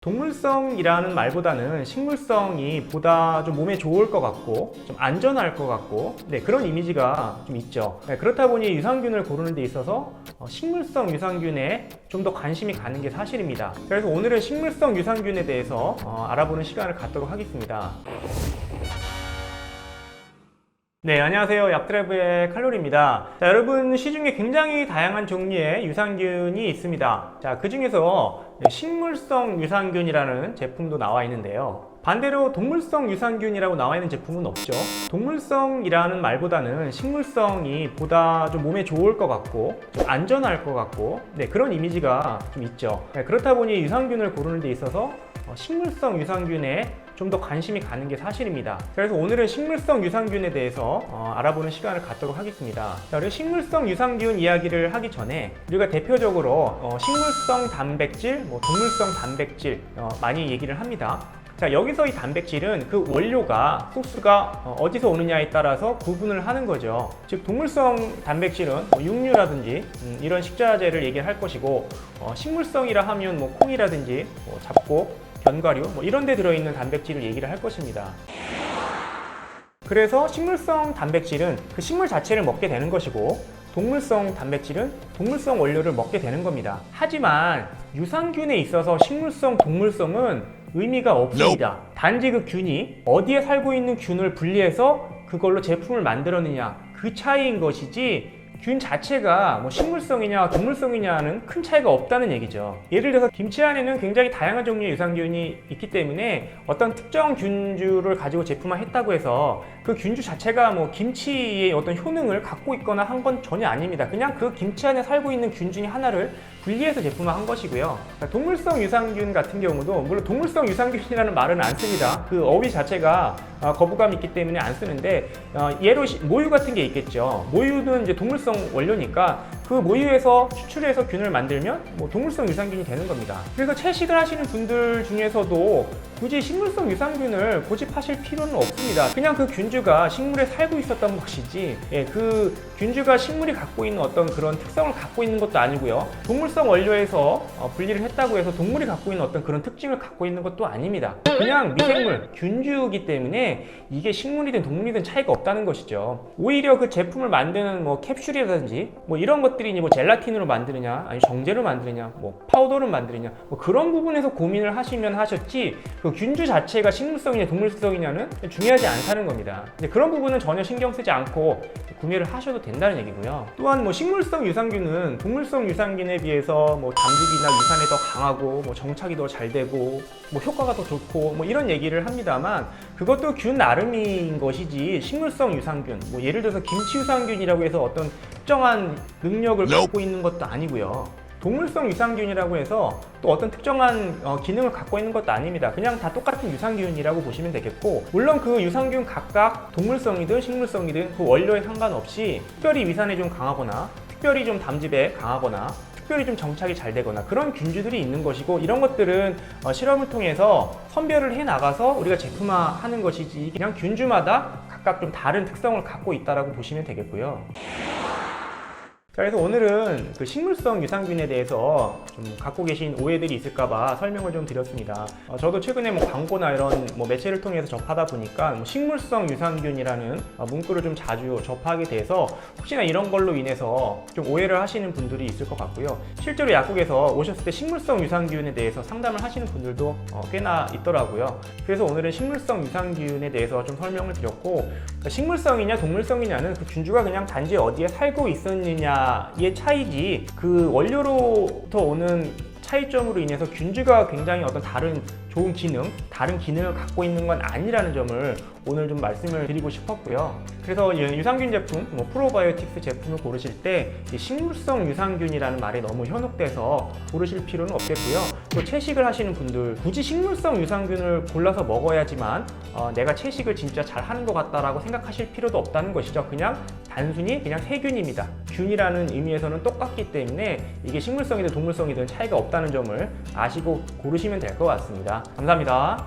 동물성이라는 말보다는 식물성이 보다 좀 몸에 좋을 것 같고 좀 안전할 것 같고 그런 이미지가 좀 있죠. 그렇다 보니 유산균을 고르는 데 있어서 식물성 유산균에 좀 더 관심이 가는 게 사실입니다. 그래서 오늘은 식물성 유산균에 대해서 알아보는 시간을 갖도록 하겠습니다. 네, 안녕하세요. 얍드라이브의 칼로리입니다. 자, 여러분, 시중에 굉장히 다양한 종류의 유산균이 있습니다. 자, 그 중에서 식물성 유산균이라는 제품도 나와 있는데요. 반대로 동물성 유산균이라고 나와 있는 제품은 없죠. 동물성이라는 말보다는 식물성이 보다 좀 몸에 좋을 것 같고 좀 안전할 것 같고 그런 이미지가 좀 있죠. 그렇다 보니 유산균을 고르는 데 있어서 식물성 유산균에 좀 더 관심이 가는 게 사실입니다. 그래서 오늘은 식물성 유산균에 대해서 알아보는 시간을 갖도록 하겠습니다. 자, 우리 식물성 유산균 이야기를 하기 전에 우리가 대표적으로 식물성 단백질, 동물성 단백질 많이 얘기를 합니다. 자, 여기서 이 단백질은 그 원료가, 소스가 어디서 오느냐에 따라서 구분을 하는 거죠. 즉, 동물성 단백질은 육류라든지 이런 식자재를 얘기할 것이고, 식물성이라 하면 콩이라든지 잡곡, 견과류 이런 데 들어있는 단백질을 얘기를 할 것입니다. 그래서 식물성 단백질은 그 식물 자체를 먹게 되는 것이고, 동물성 단백질은 동물성 원료를 먹게 되는 겁니다. 하지만 유산균에 있어서 식물성, 동물성은 의미가 없습니다. 단지 그 균이 어디에 살고 있는 균을 분리해서 그걸로 제품을 만들었느냐, 그 차이인 것이지 균 자체가 식물성이냐 동물성이냐는 큰 차이가 없다는 얘기죠. 예를 들어서 김치 안에는 굉장히 다양한 종류의 유산균이 있기 때문에 어떤 특정 균주를 가지고 제품화했다고 해서 그 균주 자체가 김치의 어떤 효능을 갖고 있거나 한 건 전혀 아닙니다. 그냥 그 김치 안에 살고 있는 균 중에 하나를 분리해서 제품화한 것이고요. 동물성 유산균 같은 경우도 물론 동물성 유산균이라는 말은 안 씁니다. 그 어휘 자체가 거부감이 있기 때문에 안 쓰는데, 예로 모유 같은 게 있겠죠. 모유는 이제 동물성 원료니까 그 모유에서 추출해서 균을 만들면 동물성 유산균이 되는 겁니다. 그래서 채식을 하시는 분들 중에서도 굳이 식물성 유산균을 고집하실 필요는 없습니다. 그냥 그 균주가 식물에 살고 있었던 것이지, 그 균주가 식물이 갖고 있는 어떤 그런 특성을 갖고 있는 것도 아니고요. 동물성 원료에서 분리를 했다고 해서 동물이 갖고 있는 어떤 그런 특징을 갖고 있는 것도 아닙니다. 그냥 미생물, 균주이기 때문에 이게 식물이든 동물이든 차이가 없다는 것이죠. 오히려 그 제품을 만드는 캡슐이라든지 이런 것들이 젤라틴으로 만드느냐, 아니 정제로 만드느냐, 파우더로 만드느냐, 그런 부분에서 고민을 하시면 하셨지, 그 균주 자체가 식물성이냐 동물성이냐는 중요하지 않다는 겁니다. 그런 부분은 전혀 신경 쓰지 않고 구매를 하셔도 된다는 얘기고요. 또한 식물성 유산균은 동물성 유산균에 비해서 담즙이나 위산에 더 강하고 정착이 더 잘 되고 효과가 더 좋고 이런 얘기를 합니다만, 그것도 균 나름인 것이지 식물성 유산균, 예를 들어서 김치 유산균이라고 해서 어떤 특정한 능력을 갖고 있는 것도 아니고요. 동물성 유산균이라고 해서 또 어떤 특정한 기능을 갖고 있는 것도 아닙니다. 그냥 다 똑같은 유산균이라고 보시면 되겠고, 물론 그 유산균 각각 동물성이든 식물성이든 그 원료에 상관없이 특별히 위산에 좀 강하거나 특별히 좀 담즙에 강하거나 특별히 좀 정착이 잘 되거나 그런 균주들이 있는 것이고, 이런 것들은 실험을 통해서 선별을 해 나가서 우리가 제품화하는 것이지, 그냥 균주마다 각각 좀 다른 특성을 갖고 있다라고 보시면 되겠고요. 자, 그래서 오늘은 그 식물성 유산균에 대해서 좀 갖고 계신 오해들이 있을까봐 설명을 좀 드렸습니다. 저도 최근에 광고나 이런 매체를 통해서 접하다 보니까 식물성 유산균이라는 문구를 좀 자주 접하게 돼서 혹시나 이런 걸로 인해서 좀 오해를 하시는 분들이 있을 것 같고요. 실제로 약국에서 오셨을 때 식물성 유산균에 대해서 상담을 하시는 분들도 꽤나 있더라고요. 그래서 오늘은 식물성 유산균에 대해서 좀 설명을 드렸고, 식물성이냐 동물성이냐는 그 균주가 그냥 단지 어디에 살고 있었느냐 의 차이지, 그 원료로부터 오는 차이점으로 인해서 균주가 굉장히 어떤 다른 좋은 기능, 다른 기능을 갖고 있는 건 아니라는 점을 오늘 좀 말씀을 드리고 싶었고요. 그래서 유산균 제품, 프로바이오틱스 제품을 고르실 때 식물성 유산균이라는 말에 너무 현혹돼서 고르실 필요는 없겠고요. 또 채식을 하시는 분들, 굳이 식물성 유산균을 골라서 먹어야지만 내가 채식을 진짜 잘 하는 것 같다라고 생각하실 필요도 없다는 것이죠. 그냥 단순히 그냥 세균입니다. 균이라는 의미에서는 똑같기 때문에 이게 식물성이든 동물성이든 차이가 없다는 점을 아시고 고르시면 될 것 같습니다. 감사합니다.